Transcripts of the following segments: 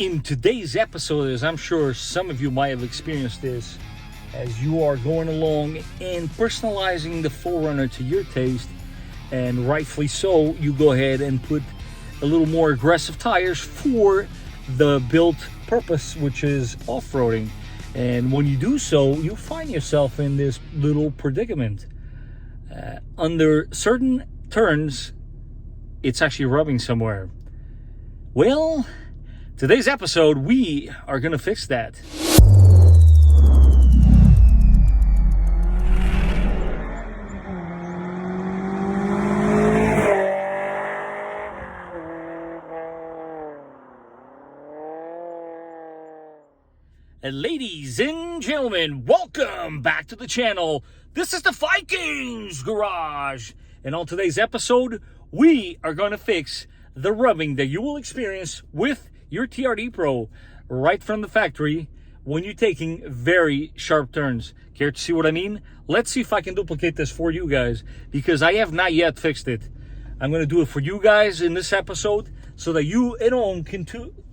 in today's episode, as I'm sure some of you might have experienced this, as you are going along and personalizing the 4Runner to your taste, and rightfully so, you go ahead and put a little more aggressive tires for the built purpose, which is off-roading. And when you do so, you find yourself in this little predicament. Under certain turns, it's actually rubbing somewhere. Well, today's episode, we are going to fix that. And ladies and gentlemen, welcome back to the channel. This is the Vikings Garage. And on today's episode, we are going to fix the rubbing that you will experience with your TRD Pro right from the factory when you're taking very sharp turns. Care to see what I mean? Let's see if I can duplicate this for you guys, because I have not yet fixed it. I'm going to do it for you guys in this episode so that you at home can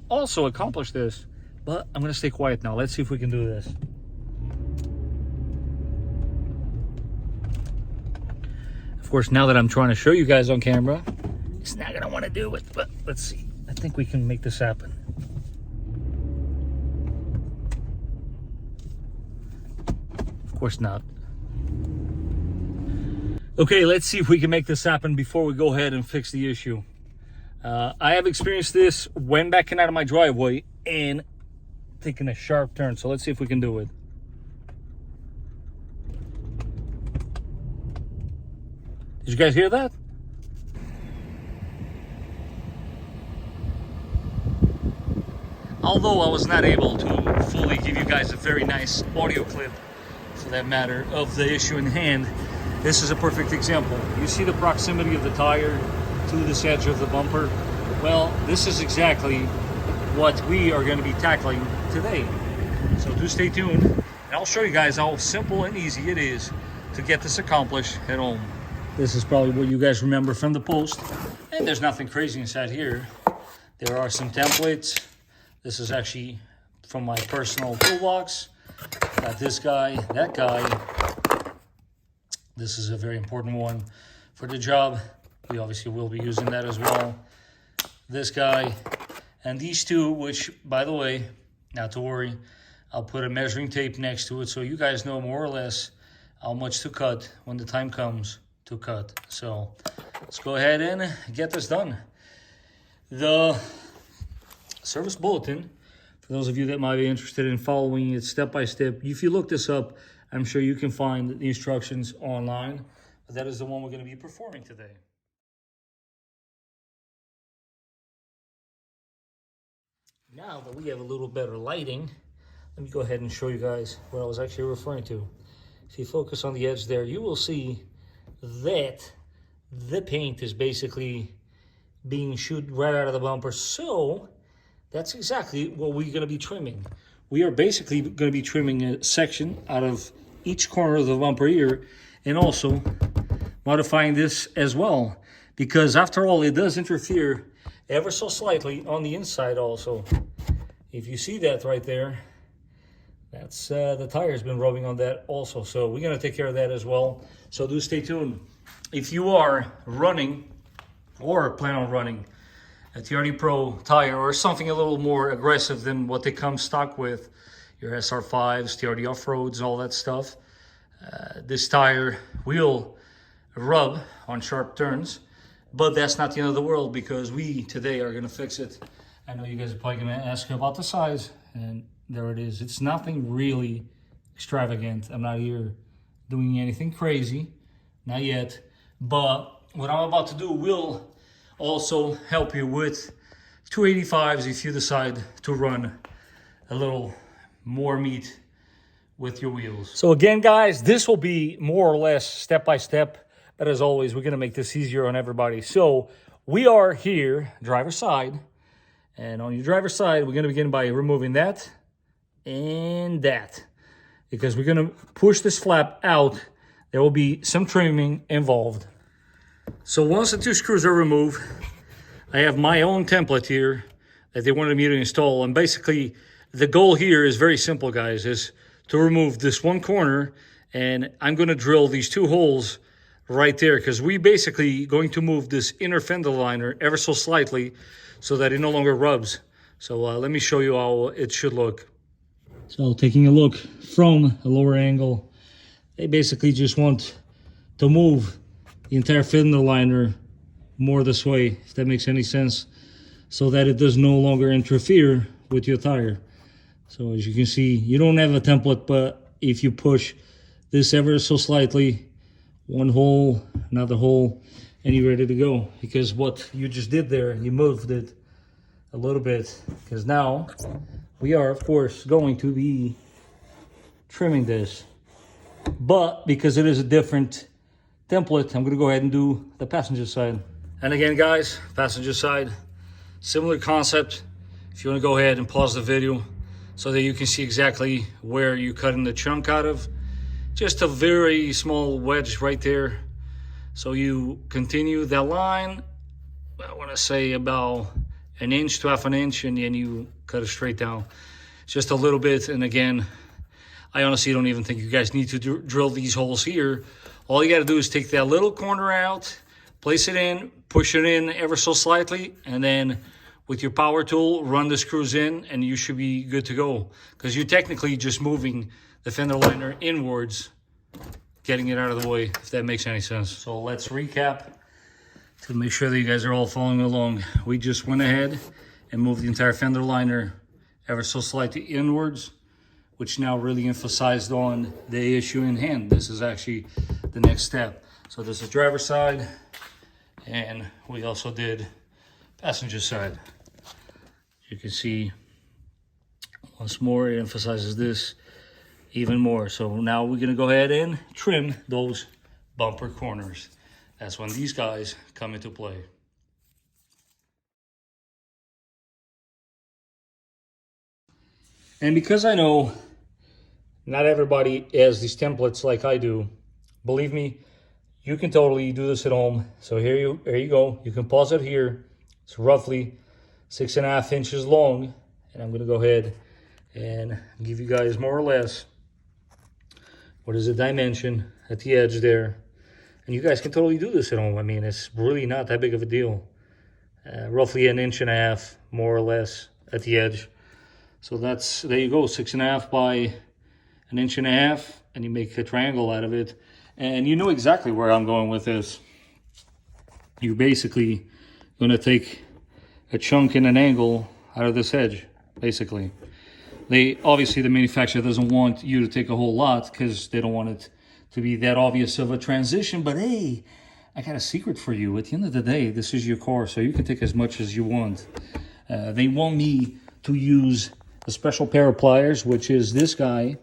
also accomplish this. But I'm going to stay quiet now. Let's see if we can do this. Of course, now that I'm trying to show you guys on camera, it's not going to want to do it. But let's see. I think we can make this happen. Of course not. Okay, let's see if we can make this happen before we go ahead and fix the issue. I have experienced this when backing out of my driveway and taking a sharp turn, so let's see if we can do it. Did you guys hear that? Although I was not able to fully give you guys a very nice audio clip, for that matter, of the issue in hand, this is a perfect example. You see the proximity of the tire to this edge of the bumper? Well, this is exactly what we are going to be tackling today. So do stay tuned, and I'll show you guys how simple and easy it is to get this accomplished at home. This is probably what you guys remember from the post, and there's nothing crazy inside here. There are some templates. This is actually from my personal toolbox. Got this guy, that guy. This is a very important one for the job. We obviously will be using that as well. This guy. And these two, which, by the way, not to worry, I'll put a measuring tape next to it so you guys know more or less how much to cut when the time comes to cut. So let's go ahead and get this done. The service bulletin, for those of you that might be interested in following it step by step, if you look this up, I'm sure you can find the instructions online. But that is the one we're going to be performing today. Now that we have a little better lighting, let me go ahead and show you guys what I was actually referring to. If you focus on the edge there, you will see that the paint is basically being shot right out of the bumper. So that's exactly what we're going to be trimming. We are basically going to be trimming a section out of each corner of the bumper here, and also modifying this as well, because after all, it does interfere ever so slightly on the inside also. If you see that right there, that's the tire's been rubbing on that also. So we're going to take care of that as well. So do stay tuned. If you are running or plan on running a TRD Pro tire or something a little more aggressive than what they come stock with, your SR5s, TRD off-roads, all that stuff, this tire will rub on sharp turns. But that's not the end of the world, because we today are going to fix it. I know you guys are probably going to ask about the size, and there it is. It's nothing really extravagant. I'm not here doing anything crazy, not yet. But what I'm about to do will also help you with 285s if you decide to run a little more meat with your wheels. So again, guys, this will be more or less step by step. But as always, we're going to make this easier on everybody. So we are here, driver's side. And on your driver's side, we're going to begin by removing that and that. Because we're going to push this flap out. There will be some trimming involved. So once the two screws are removed, I have my own template here that they wanted me to install. And basically, the goal here is very simple, guys, is to remove this one corner, and I'm going to drill these 2 holes right there, because we basically going to move this inner fender liner ever so slightly so that it no longer rubs. So let me show you how it should look. So taking a look from a lower angle, they basically just want to move the entire fender liner more this way, if that makes any sense, so that it does no longer interfere with your tire. So as you can see, you don't have a template, but if you push this ever so slightly, 1 hole, another hole, and you're ready to go. Because what you just did there, you moved it a little bit, because now we are, of course, going to be trimming this. But because it is a different template, I'm going to go ahead and do the passenger side. And again, guys, passenger side, similar concept. If you want to go ahead and pause the video so that you can see exactly where you're cutting the chunk out of. Just a very small wedge right there. So you continue that line, I want to say about 1 inch to half an inch, and then you cut it straight down. Just a little bit. And again, I honestly don't even think you guys need to drill these holes here. All you got to do is take that little corner out, place it in, push it in ever so slightly, and then with your power tool, run the screws in, and you should be good to go. Because you're technically just moving the fender liner inwards, getting it out of the way, if that makes any sense. So let's recap to make sure that you guys are all following along. We just went ahead and moved the entire fender liner ever so slightly inwards, which now really emphasized on the issue in hand. This is actually the next step. So this is driver's side, and we also did passenger side. You can see once more it emphasizes this even more. So now we're gonna go ahead and trim those bumper corners. That's when these guys come into play. And because I know not everybody has these templates like I do, believe me, you can totally do this at home. So here you go. You can pause it here. It's roughly 6.5 inches long. And I'm gonna go ahead and give you guys more or less what is the dimension at the edge there. And you guys can totally do this at home. I mean, it's really not that big of a deal. Roughly 1.5 inches, more or less, at the edge. So that's, there you go, 6.5 by 1.5 inches, and you make a triangle out of it. And you know exactly where I'm going with this. You're basically gonna take a chunk and an angle out of this edge, basically. Obviously the manufacturer doesn't want you to take a whole lot because they don't want it to be that obvious of a transition. But hey, I got a secret for you. At the end of the day, this is your car, so you can take as much as you want. They want me to use a special pair of pliers, which is this guy.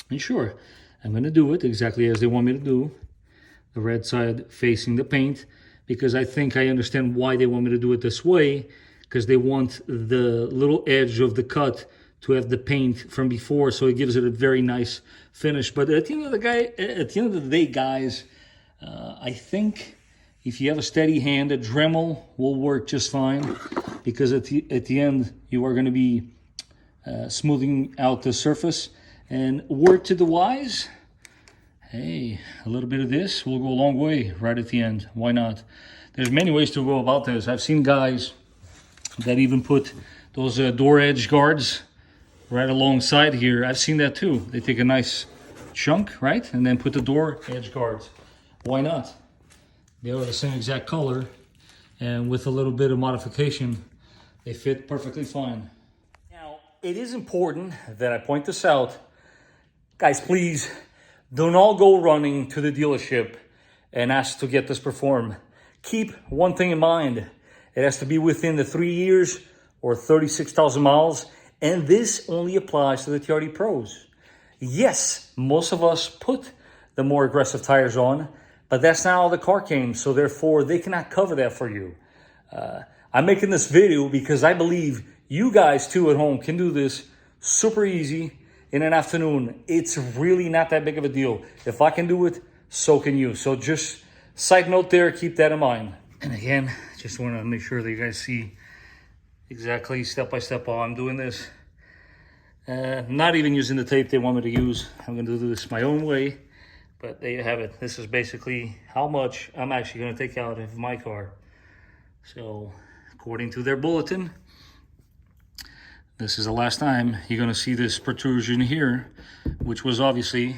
And sure, I'm going to do it exactly as they want me to do. The red side facing the paint, because I think I understand why they want me to do it this way, because they want the little edge of the cut to have the paint from before, so it gives it a very nice finish. But at the end of the day, guys, I think if you have a steady hand, a Dremel will work just fine, because at the end you are going to be smoothing out the surface. And word to the wise, hey, a little bit of this will go a long way right at the end. Why not? There's many ways to go about this. I've seen guys that even put those door edge guards right alongside here. I've seen that too. They take a nice chunk, right? And then put the door edge guards. Why not? They are the same exact color, and with a little bit of modification, they fit perfectly fine. Now, it is important that I point this out. Guys, please don't all go running to the dealership and ask to get this performed. Keep one thing in mind. It has to be within the 3 years or 36,000 miles. And this only applies to the TRD Pros. Yes, most of us put the more aggressive tires on, but that's not how the car came. So therefore, they cannot cover that for you. I'm making this video because I believe you guys too at home can do this super easy in an afternoon. It's really not that big of a deal. If I can do it, so can you. So just side note there, keep that in mind. And again, just want to make sure that you guys see exactly step by step while I'm doing this. Not even using the tape they want me to use. I'm going to do this my own way. But there you have it. This is basically how much I'm actually going to take out of my car. So, according to their bulletin, this is the last time you're going to see this protrusion here, which was obviously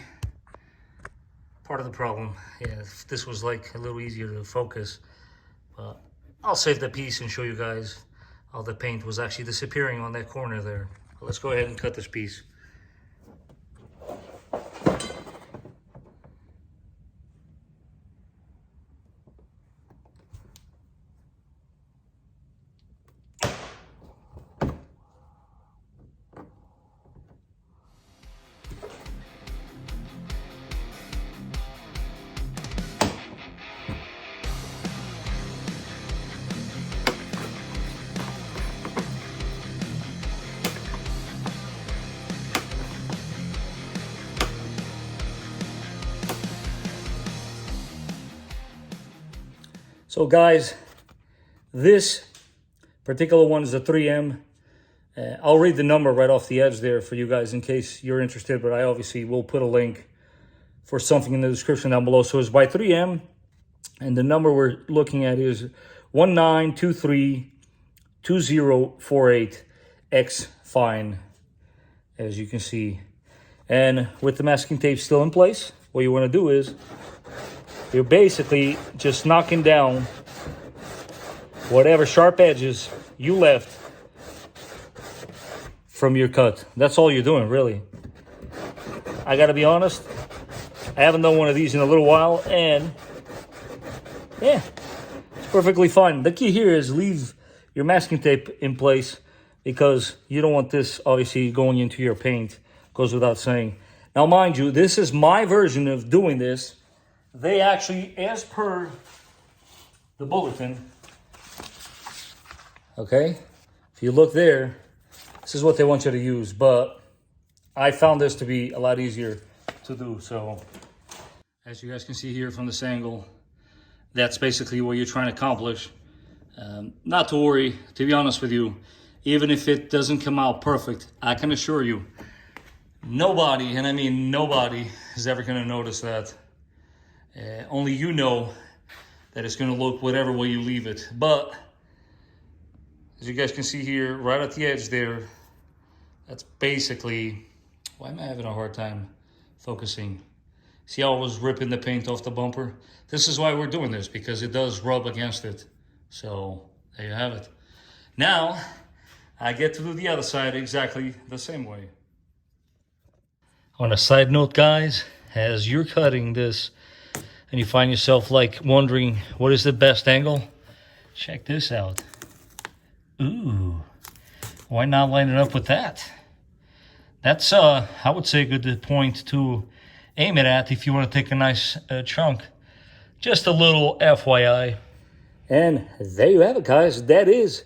part of the problem. Yeah, if this was like a little easier to focus. But I'll save the piece and show you guys how the paint was actually disappearing on that corner there. Let's go ahead and cut this piece. So guys, this particular one is a 3M. I'll read the number right off the edge there for you guys in case you're interested, but I obviously will put a link for something in the description down below. So it's by 3M, and the number we're looking at is 19232048X fine, as you can see. And with the masking tape still in place, what you want to do is you're basically just knocking down whatever sharp edges you left from your cut. That's all you're doing, really. I gotta be honest, I haven't done one of these in a little while, and yeah, it's perfectly fine. The key here is leave your masking tape in place because you don't want this obviously going into your paint. Goes without saying. Now, mind you, this is my version of doing this. They actually, as per the bulletin, okay, if you look there, this is what they want you to use, but I found this to be a lot easier to do. So, as you guys can see here from this angle, that's basically what you're trying to accomplish. Not to worry, to be honest with you, even if it doesn't come out perfect, I can assure you, nobody, and I mean nobody, is ever going to notice that. Only you know that it's going to look whatever way you leave it. But as you guys can see here, right at the edge there, that's basically, why am I having a hard time focusing? See how I was ripping the paint off the bumper? This is why we're doing this, because it does rub against it. So there you have it. Now I get to do the other side exactly the same way. On a side note, guys, as you're cutting this and you find yourself like wondering what is the best angle, check this out. Ooh, why not line it up with that? That's I would say a good point to aim it at if you want to take a nice chunk. Just a little FYI. And there you have it, guys. That is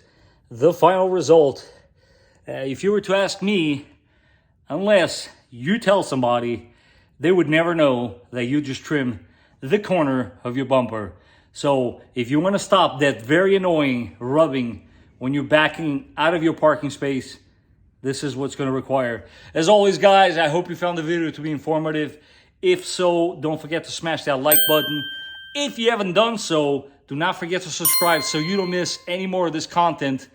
the final result. If you were to ask me, unless you tell somebody, they would never know that you just trimmed the corner of your bumper. So if you want to stop that very annoying rubbing when you're backing out of your parking space, this is what's going to require. As always, guys, I hope you found the video to be informative. If so, don't forget to smash that like button. If you haven't done so, do not forget to subscribe so you don't miss any more of this content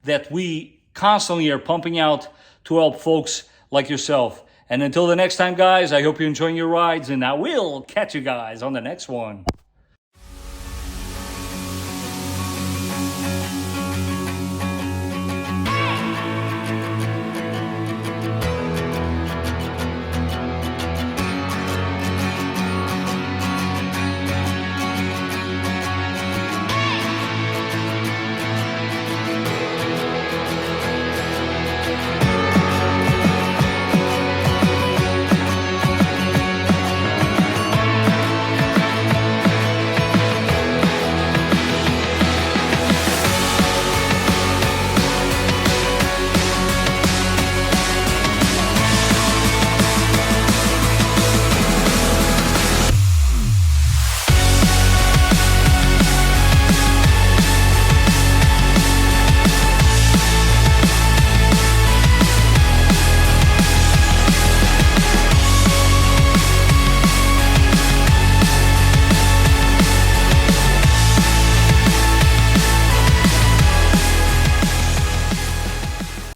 that we constantly are pumping out to help folks like yourself. And until the next time, guys, I hope you're enjoying your rides, and I will catch you guys on the next one.